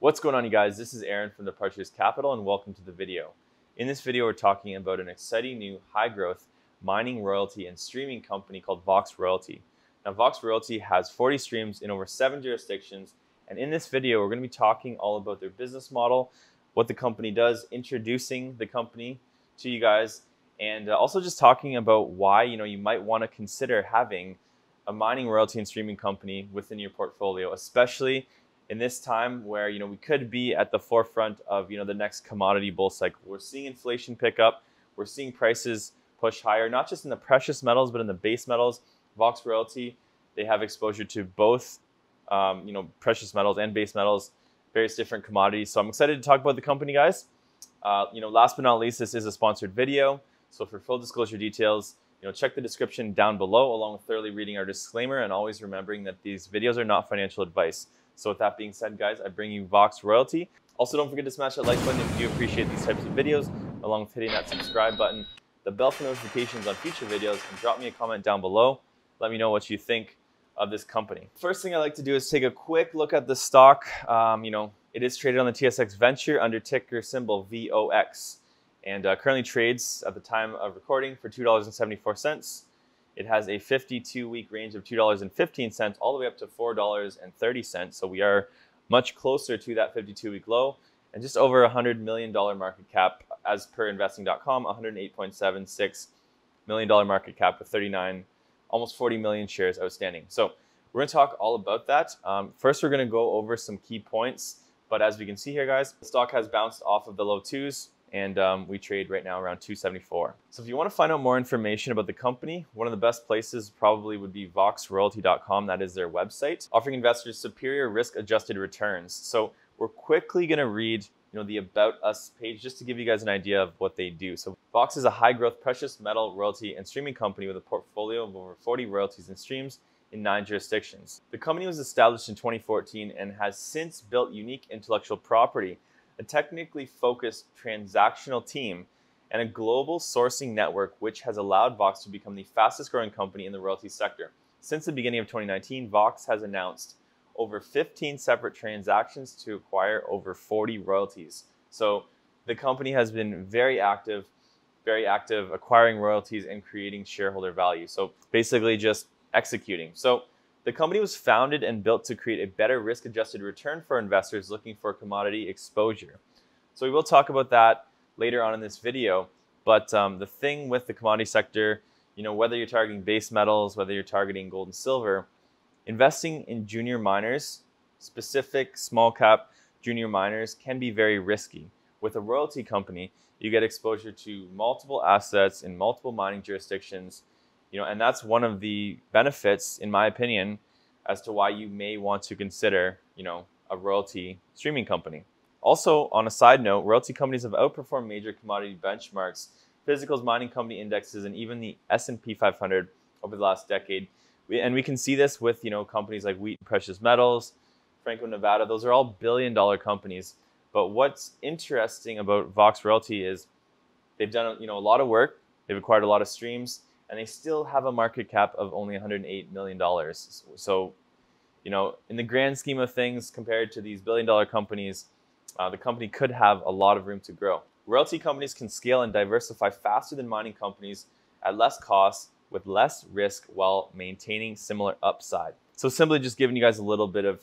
What's going on, you guys? This is Aaron from Departures Capital, and welcome to the video. In this video, we're talking about an exciting new high-growth mining, royalty, and streaming company called VOX Royalty. Now, VOX Royalty has 40 streams in over 7 jurisdictions, and in this video, we're going to be talking all about their business model, what the company does, introducing the company to you guys, and also just talking about why you might want to consider having a mining, royalty, and streaming company within your portfolio, especially in this time where we could be at the forefront of the next commodity bull cycle. We're seeing inflation pick up. We're seeing prices push higher, not just in the precious metals, but in the base metals. VOX Royalty, they have exposure to both precious metals and base metals, various different commodities. So I'm excited to talk about the company, guys. Last but not least, this is a sponsored video. So for full disclosure details, check the description down below, along with thoroughly reading our disclaimer and always remembering that these videos are not financial advice. So with that being said, guys, I bring you VOX Royalty. Also, don't forget to smash that like button if you appreciate these types of videos, along with hitting that subscribe button, the bell for notifications on future videos, and drop me a comment down below. Let me know what you think of this company. First thing I like to do is take a quick look at the stock. It is traded on the TSX Venture under ticker symbol VOX, and currently trades at the time of recording for $2.74. It has a 52-week range of $2.15 all the way up to $4.30. So we are much closer to that 52-week low, and just over $100 million market cap as per investing.com, $108.76 million market cap with almost 40 million shares outstanding. So we're going to talk all about that. First, we're going to go over some key points. But as we can see here, guys, the stock has bounced off of the low twos, and we trade right now around $2.74. So if you want to find out more information about the company, one of the best places probably would be voxroyalty.com. That is their website, offering investors superior risk-adjusted returns. So we're quickly going to read the About Us page just to give you guys an idea of what they do. So VOX is a high-growth precious metal royalty and streaming company with a portfolio of over 40 royalties and streams in 9 jurisdictions. The company was established in 2014 and has since built unique intellectual property, a technically focused transactional team, and a global sourcing network, which has allowed VOX to become the fastest growing company in the royalty sector. Since the beginning of 2019, VOX has announced over 15 separate transactions to acquire over 40 royalties. So the company has been very active acquiring royalties and creating shareholder value. So basically just executing. So the company was founded and built to create a better risk-adjusted return for investors looking for commodity exposure. So we will talk about that later on in this video. But the thing with the commodity sector, whether you're targeting base metals, whether you're targeting gold and silver, investing in junior miners, specific small cap junior miners, can be very risky. With a royalty company, you get exposure to multiple assets in multiple mining jurisdictions, and that's one of the benefits, in my opinion, as to why you may want to consider, a royalty streaming company. Also, on a side note, royalty companies have outperformed major commodity benchmarks, physicals, mining company indexes, and even the S&P 500 over the last decade. And we can see this with, companies like Wheat Precious Metals, Franco-Nevada. Those are all billion-dollar companies. But what's interesting about VOX Royalty is they've done, a lot of work. They've acquired a lot of streams, and they still have a market cap of only $108 million. So, in the grand scheme of things, compared to these billion-dollar companies, the company could have a lot of room to grow. Royalty companies can scale and diversify faster than mining companies at less cost with less risk while maintaining similar upside. So simply just giving you guys a little bit of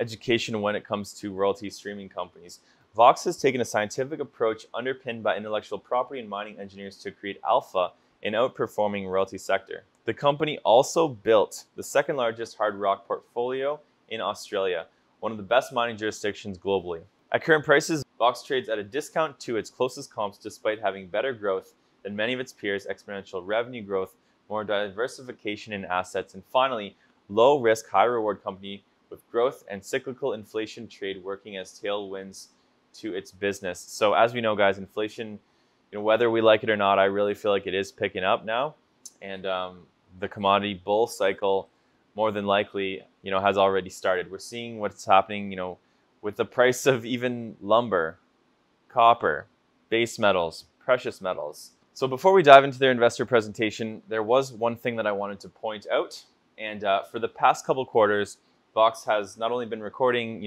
education when it comes to royalty streaming companies. VOX has taken a scientific approach underpinned by intellectual property and mining engineers to create alpha in outperforming royalty sector. The company also built the second largest hard rock portfolio in Australia, one of the best mining jurisdictions globally. At current prices, VOX trades at a discount to its closest comps despite having better growth than many of its peers, exponential revenue growth, more diversification in assets, and finally, low risk, high reward company with growth and cyclical inflation trade working as tailwinds to its business. So as we know, guys, inflation, whether we like it or not, I really feel like it is picking up now. And the commodity bull cycle, more than likely, has already started. We're seeing what's happening, with the price of even lumber, copper, base metals, precious metals. So before we dive into their investor presentation, there was one thing that I wanted to point out. And for the past couple quarters, VOX has not only been recording,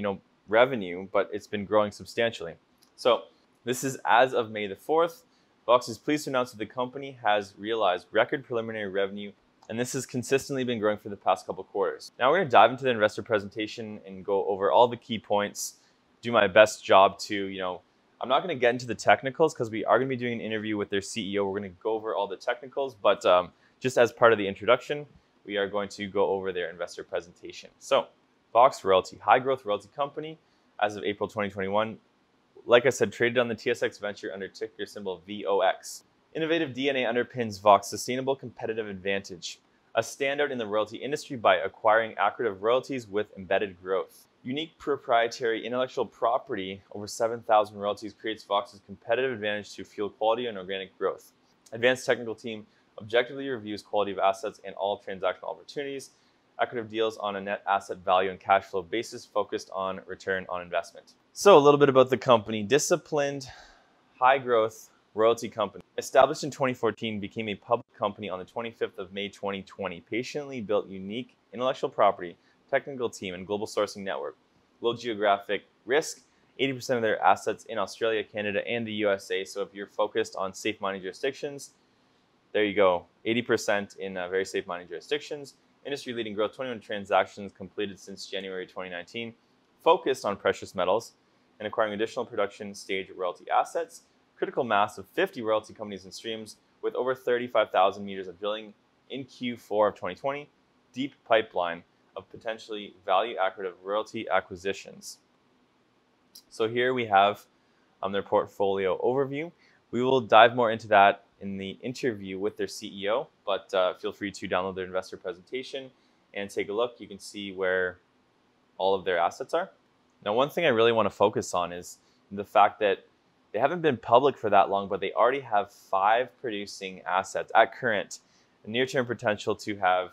revenue, but it's been growing substantially. So this is as of May the 4th. VOX is pleased to announce that the company has realized record preliminary revenue, and this has consistently been growing for the past couple quarters. Now we're going to dive into the investor presentation and go over all the key points, do my best job to, I'm not going to get into the technicals because we are going to be doing an interview with their CEO. We're going to go over all the technicals, but just as part of the introduction, we are going to go over their investor presentation. So VOX Royalty, high growth royalty company as of April 2021. Like I said, traded on the TSX Venture under ticker symbol VOX. Innovative DNA underpins VOX's sustainable competitive advantage, a standout in the royalty industry by acquiring accretive royalties with embedded growth. Unique proprietary intellectual property, over 7,000 royalties, creates VOX's competitive advantage to fuel quality and organic growth. Advanced technical team objectively reviews quality of assets and all transactional opportunities. Accretive deals on a net asset value and cash flow basis focused on return on investment. So a little bit about the company. Disciplined, high growth royalty company. Established in 2014, became a public company on the 25th of May 2020. Patiently built unique intellectual property, technical team, and global sourcing network. Low geographic risk, 80% of their assets in Australia, Canada, and the USA. So if you're focused on safe mining jurisdictions, there you go, 80% in very safe mining jurisdictions. Industry-leading growth, 21 transactions completed since January 2019, focused on precious metals and acquiring additional production stage royalty assets. Critical mass of 50 royalty companies and streams with over 35,000 meters of drilling in Q4 of 2020. Deep pipeline of potentially value-accretive royalty acquisitions. So here we have their portfolio overview. We will dive more into that in the interview with their CEO, but feel free to download their investor presentation and take a look. You can see where all of their assets are. Now, one thing I really want to focus on is the fact that they haven't been public for that long, but they already have 5 producing assets at current, near-term potential to have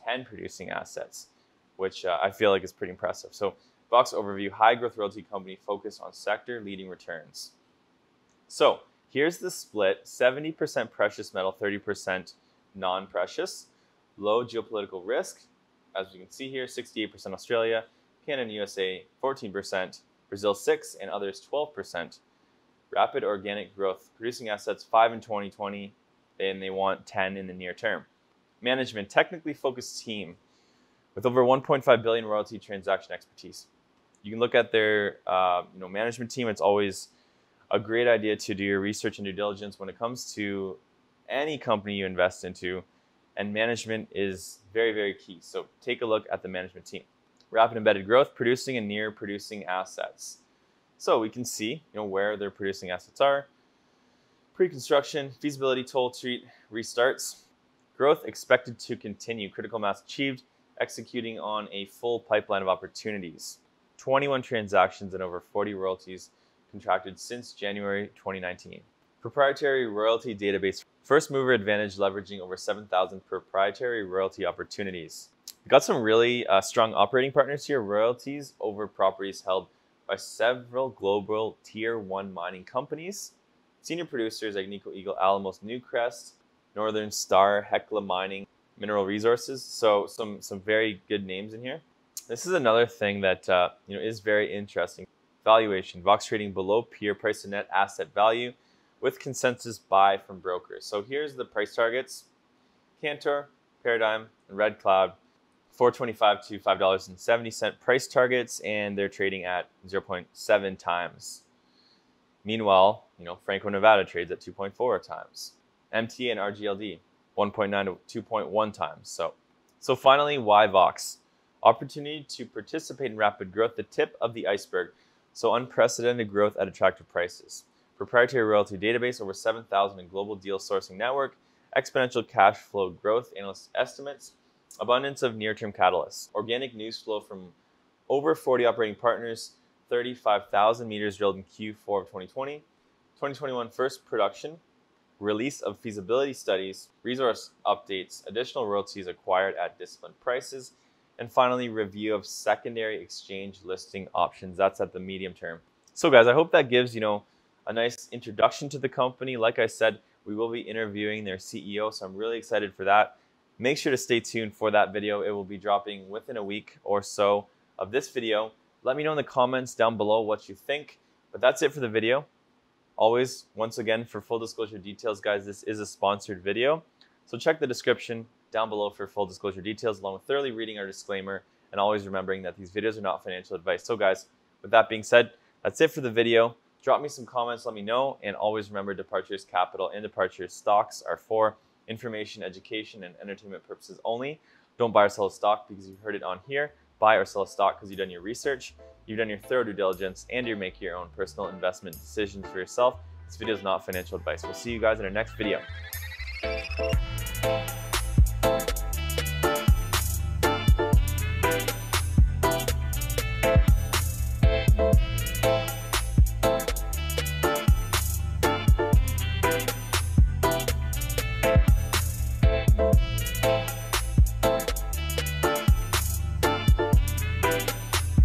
10 producing assets, which I feel like is pretty impressive. So VOX overview, high growth royalty company focused on sector leading returns. So here's the split, 70% precious metal, 30% non-precious. Low geopolitical risk, as you can see here, 68% Australia, Canada and USA 14%, Brazil 6%, and others 12%. Rapid organic growth, producing assets 5 in 2020, and they want 10 in the near term. Management, technically focused team with over 1.5 billion royalty transaction expertise. You can look at their management team. It's always a great idea to do your research and due diligence when it comes to any company you invest into, and management is very, very key. So take a look at the management team. Rapid embedded growth, producing and near producing assets. So we can see where their producing assets are. Pre-construction, feasibility, toll treat, restarts. Growth expected to continue. Critical mass achieved, executing on a full pipeline of opportunities. 21 transactions and over 40 royalties contracted since January 2019. Proprietary royalty database. First mover advantage, leveraging over 7,000 proprietary royalty opportunities. We've got some really strong operating partners here. Royalties over properties held by several global tier 1 mining companies. Senior producers like Agnico Eagle, Alamos, Newcrest, Northern Star, Hecla Mining, Mineral Resources. So some very good names in here. This is another thing that is very interesting. Valuation, VOX trading below peer price to net asset value with consensus buy from brokers. So here's the price targets. Cantor, Paradigm, and Red Cloud, $4.25 to $5.70 price targets, and they're trading at 0.7 times. Meanwhile, Franco-Nevada trades at 2.4 times. MTA and RGLD, 1.9 to 2.1 times. So finally, why VOX? Opportunity to participate in rapid growth, the tip of the iceberg. So unprecedented growth at attractive prices. Proprietary royalty database, over 7,000 in global deal sourcing network. Exponential cash flow growth, analyst estimates. Abundance of near-term catalysts. Organic news flow from over 40 operating partners. 35,000 meters drilled in Q4 of 2020. 2021 first production. Release of feasibility studies. Resource updates. Additional royalties acquired at disciplined prices. And finally, review of secondary exchange listing options. That's at the medium term. So guys, I hope that gives, a nice introduction to the company. Like I said, we will be interviewing their CEO, so I'm really excited for that. Make sure to stay tuned for that video. It will be dropping within a week or so of this video. Let me know in the comments down below what you think. But that's it for the video. Always, once again, for full disclosure details, guys, this is a sponsored video. So check the description down below for full disclosure details, along with thoroughly reading our disclaimer and always remembering that these videos are not financial advice. So guys, with that being said, that's it for the video. Drop me some comments, let me know, and always remember Departures Capital and Departures stocks are for information, education, and entertainment purposes only. Don't buy or sell a stock because you've heard it on here. Buy or sell a stock because you've done your research, you've done your thorough due diligence, and you're making your own personal investment decisions for yourself. This video is not financial advice. We'll see you guys in our next video.